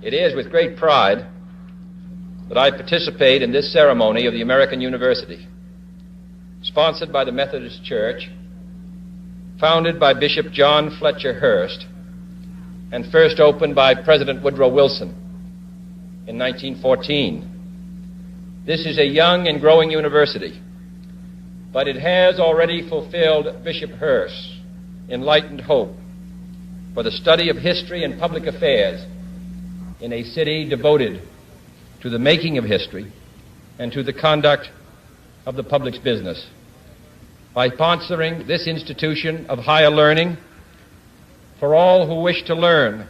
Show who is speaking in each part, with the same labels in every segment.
Speaker 1: It is with great pride that I participate in this ceremony of the American University, sponsored by the Methodist Church, founded by Bishop John Fletcher Hurst, and first opened by President Woodrow Wilson in 1914. This is a young and growing university, but it has already fulfilled Bishop Hurst's enlightened hope for the study of history and public affairs in a city devoted to the making of history and to the conduct of the public's business. By sponsoring this institution of higher learning for all who wish to learn,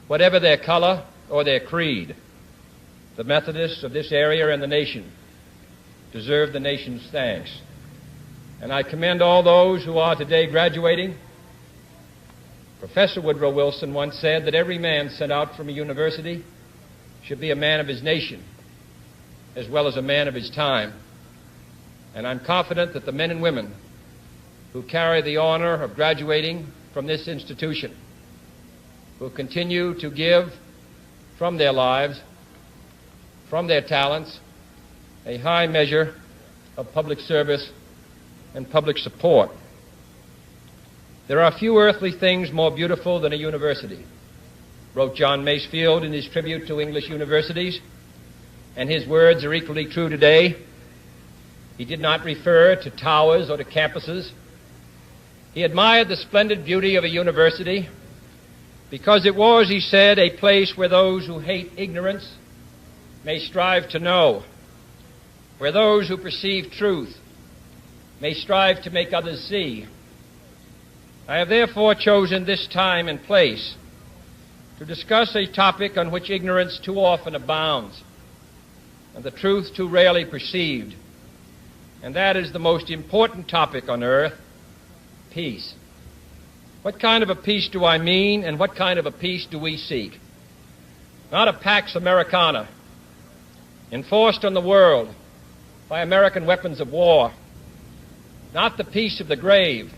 Speaker 1: whatever their color or their creed, the Methodists of this area and the nation deserve the nation's thanks. And I commend all those who are today graduating. Professor Woodrow Wilson once said that every man sent out from a university should be a man of his nation as well as a man of his time. And I'm confident that the men and women who carry the honor of graduating from this institution will continue to give from their lives, from their talents, a high measure of public service and public support. There are few earthly things more beautiful than a university, wrote John Masefield in his tribute to English universities, and his words are equally true today. He did not refer to towers or to campuses. He admired the splendid beauty of a university because it was, he said, a place where those who hate ignorance may strive to know, where those who perceive truth may strive to make others see. I have therefore chosen this time and place to discuss a topic on which ignorance too often abounds and the truth too rarely perceived, and that is the most important topic on earth, peace. What kind of a peace do I mean, and what kind of a peace do we seek? Not a Pax Americana enforced on the world by American weapons of war, not the peace of the grave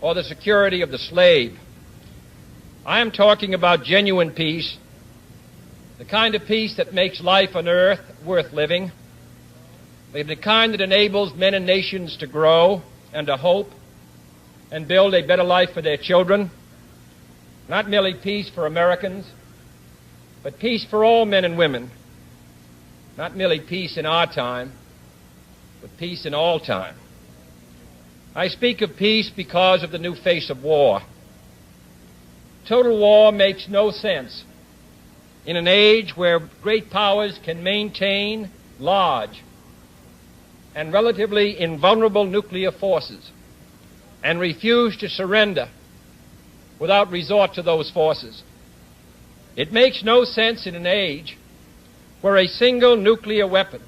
Speaker 1: or the security of the slave. I am talking about genuine peace, the kind of peace that makes life on earth worth living, the kind that enables men and nations to grow and to hope and build a better life for their children. Not merely peace for Americans, but peace for all men and women. Not merely peace in our time, but peace in all time. I speak of peace because of the new face of war. Total war makes no sense in an age where great powers can maintain large and relatively invulnerable nuclear forces and refuse to surrender without resort to those forces. It makes no sense in an age where a single nuclear weapon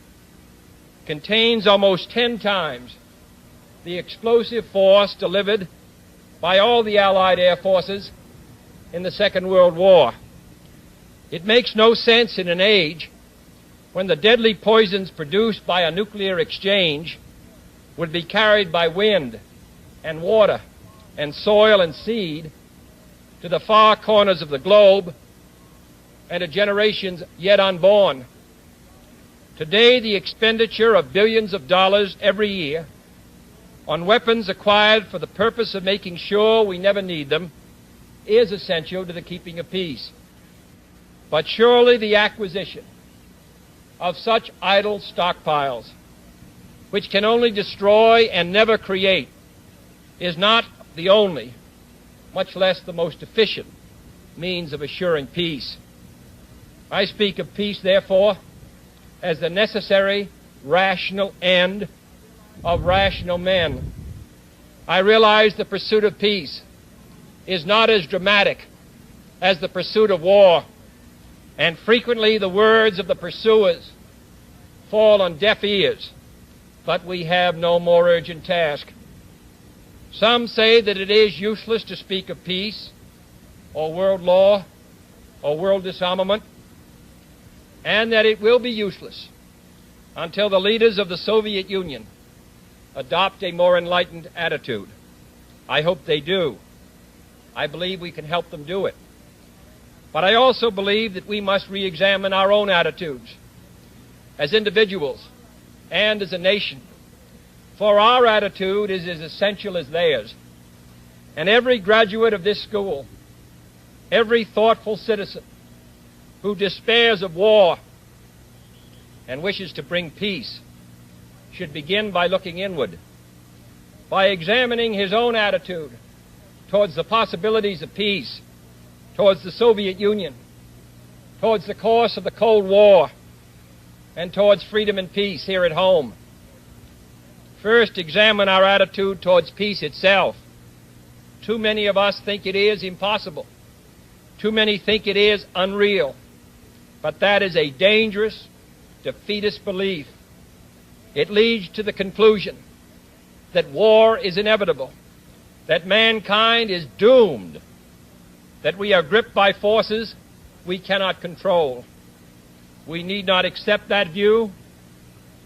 Speaker 1: contains almost 10 times the explosive force delivered by all the Allied air forces in the Second World War. It makes no sense in an age when the deadly poisons produced by a nuclear exchange would be carried by wind and water and soil and seed to the far corners of the globe and to generations yet unborn. Today, the expenditure of billions of dollars every year on weapons acquired for the purpose of making sure we never need them is essential to the keeping of peace. But surely the acquisition of such idle stockpiles, which can only destroy and never create, is not the only, much less the most efficient, means of assuring peace. I speak of peace, therefore, as the necessary, rational end of rational men. I realize the pursuit of peace is not as dramatic as the pursuit of war, and frequently the words of the pursuers fall on deaf ears, but we have no more urgent task. Some say that it is useless to speak of peace or world law or world disarmament, and that it will be useless until the leaders of the Soviet Union adopt a more enlightened attitude. I hope they do. I believe we can help them do it. But I also believe that we must re-examine our own attitudes as individuals and as a nation, for our attitude is as essential as theirs. And every graduate of this school, every thoughtful citizen who despairs of war and wishes to bring peace should begin by looking inward, by examining his own attitude towards the possibilities of peace, towards the Soviet Union, towards the course of the Cold War, and towards freedom and peace here at home. First, examine our attitude towards peace itself. Too many of us think it is impossible. Too many think it is unreal. But that is a dangerous, defeatist belief. It leads to the conclusion that war is inevitable, that mankind is doomed, that we are gripped by forces we cannot control. We need not accept that view.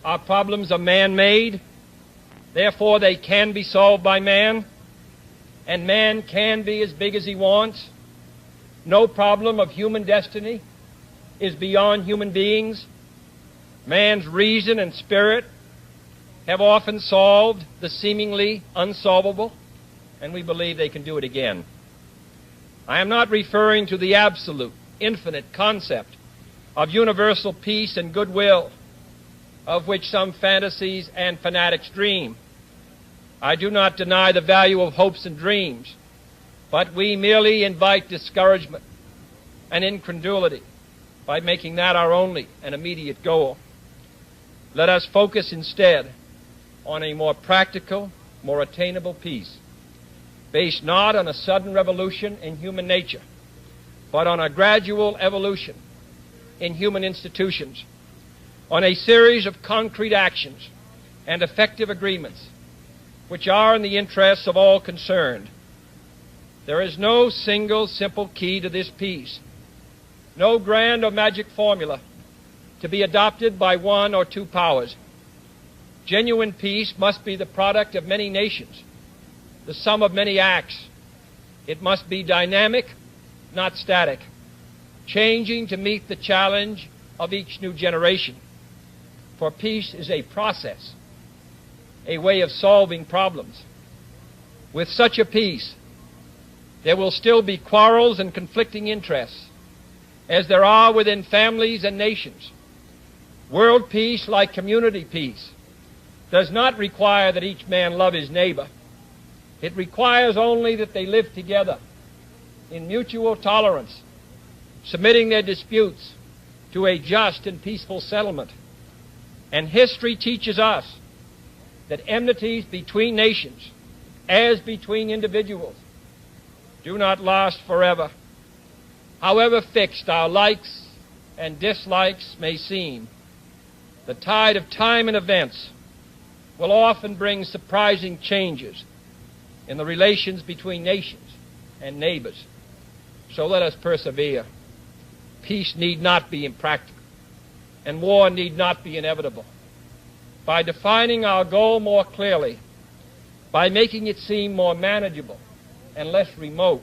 Speaker 1: Our problems are man-made. Therefore, they can be solved by man, and man can be as big as he wants. No problem of human destiny is beyond human beings. Man's reason and spirit have often solved the seemingly unsolvable, and we believe they can do it again. I am not referring to the absolute, infinite concept of universal peace and goodwill, of which some fantasies and fanatics dream. I do not deny the value of hopes and dreams, but we merely invite discouragement and incredulity by making that our only and immediate goal. Let us focus instead on a more practical, more attainable peace, based not on a sudden revolution in human nature, but on a gradual evolution in human institutions, on a series of concrete actions and effective agreements which are in the interests of all concerned. There is no single simple key to this peace, no grand or magic formula to be adopted by one or two powers. Genuine peace must be the product of many nations, the sum of many acts. It must be dynamic, not static, changing to meet the challenge of each new generation. For peace is a process, a way of solving problems. With such a peace, there will still be quarrels and conflicting interests, as there are within families and nations. World peace, like community peace, does not require that each man love his neighbor. It requires only that they live together in mutual tolerance, submitting their disputes to a just and peaceful settlement. And history teaches us that enmities between nations, as between individuals, do not last forever. However fixed our likes and dislikes may seem, the tide of time and events will often bring surprising changes in the relations between nations and neighbors. So let us persevere. Peace need not be impractical, and war need not be inevitable. By defining our goal more clearly, by making it seem more manageable and less remote,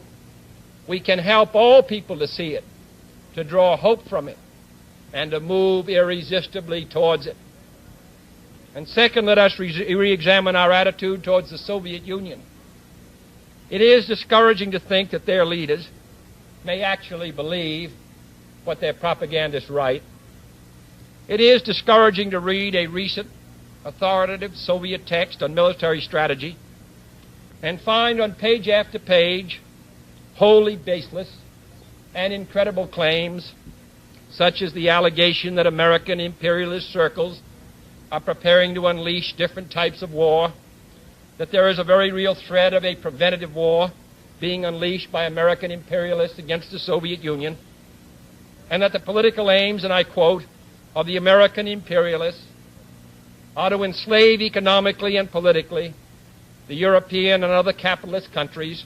Speaker 1: we can help all people to see it, to draw hope from it, and to move irresistibly towards it. And second, let us re-examine our attitude towards the Soviet Union. It is discouraging to think that their leaders may actually believe what their propagandists write. It is discouraging to read a recent authoritative Soviet text on military strategy and find on page after page wholly baseless and incredible claims, such as the allegation that American imperialist circles are preparing to unleash different types of war, that there is a very real threat of a preventative war being unleashed by American imperialists against the Soviet Union, and that the political aims, and I quote, of the American imperialists are to enslave economically and politically the European and other capitalist countries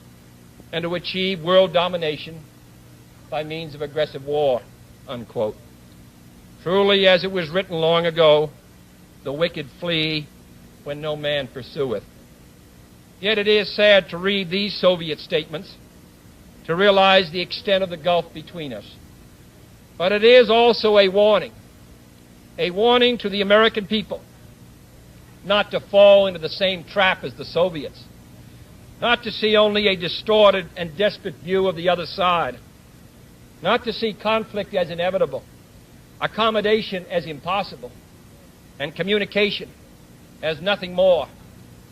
Speaker 1: and to achieve world domination by means of aggressive war, unquote. Truly, as it was written long ago, the wicked flee when no man pursueth. Yet it is sad to read these Soviet statements, to realize the extent of the gulf between us. But it is also a warning to the American people not to fall into the same trap as the Soviets, not to see only a distorted and desperate view of the other side, not to see conflict as inevitable, accommodation as impossible, and communication as nothing more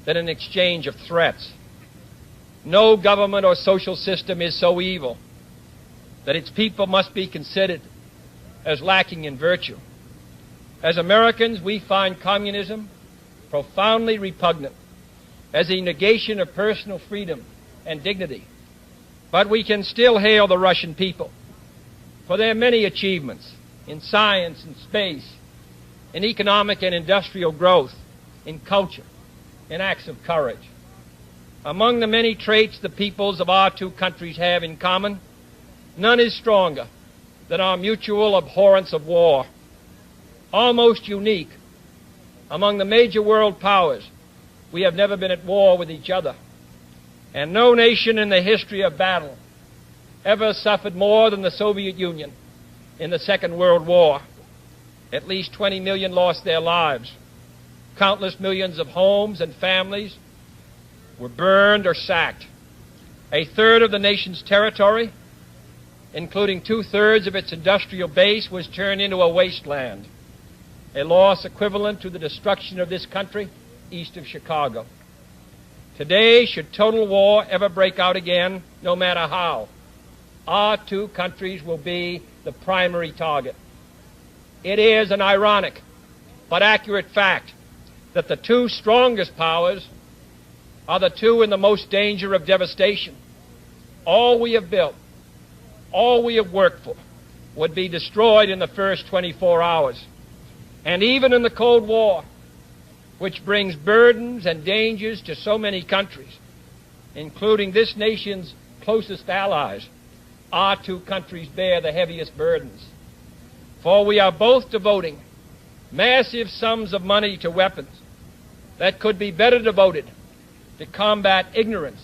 Speaker 1: than an exchange of threats. No government or social system is so evil that its people must be considered as lacking in virtue. As Americans, we find communism profoundly repugnant as a negation of personal freedom and dignity. But we can still hail the Russian people for their many achievements in science and space, in economic and industrial growth, in culture, in acts of courage. Among the many traits the peoples of our two countries have in common, none is stronger than our mutual abhorrence of war. Almost unique among the major world powers, we have never been at war with each other, and no nation in the history of battle ever suffered more than the Soviet Union in the Second World War. At least 20 million lost their lives. Countless millions of homes and families were burned or sacked. A third of the nation's territory, including 2/3 of its industrial base, was turned into a wasteland, a loss equivalent to the destruction of this country east of Chicago. Today, should total war ever break out again, no matter how, our two countries will be the primary target. It is an ironic but accurate fact that the two strongest powers are the two in the most danger of devastation. All we have built, all we have worked for, would be destroyed in the first 24 hours. And even in the Cold War, which brings burdens and dangers to so many countries, including this nation's closest allies, our two countries bear the heaviest burdens. For we are both devoting massive sums of money to weapons that could be better devoted to combat ignorance,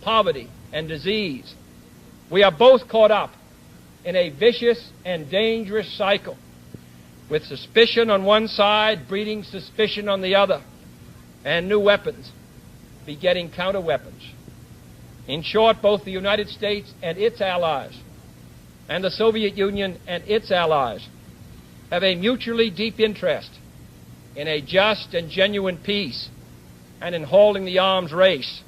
Speaker 1: poverty, and disease. We are both caught up in a vicious and dangerous cycle, with suspicion on one side breeding suspicion on the other, and new weapons begetting counter-weapons. In short, both the United States and its allies, and the Soviet Union and its allies, have a mutually deep interest in a just and genuine peace and in holding the arms race.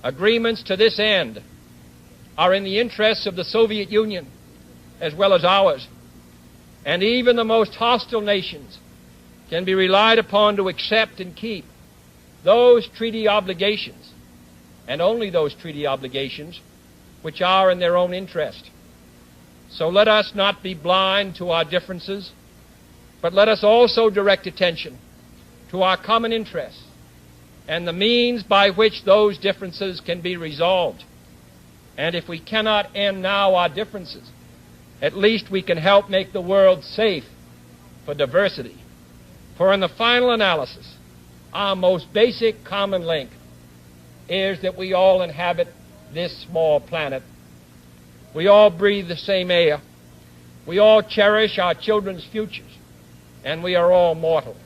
Speaker 1: Agreements to this end are in the interests of the Soviet Union as well as ours, and even the most hostile nations can be relied upon to accept and keep those treaty obligations, and only those treaty obligations, which are in their own interest. So let us not be blind to our differences, but let us also direct attention to our common interests and the means by which those differences can be resolved. And if we cannot end now our differences, at least we can help make the world safe for diversity. For in the final analysis, our most basic common link is that we all inhabit this small planet. We all breathe the same air. We all cherish our children's futures. And we are all mortal.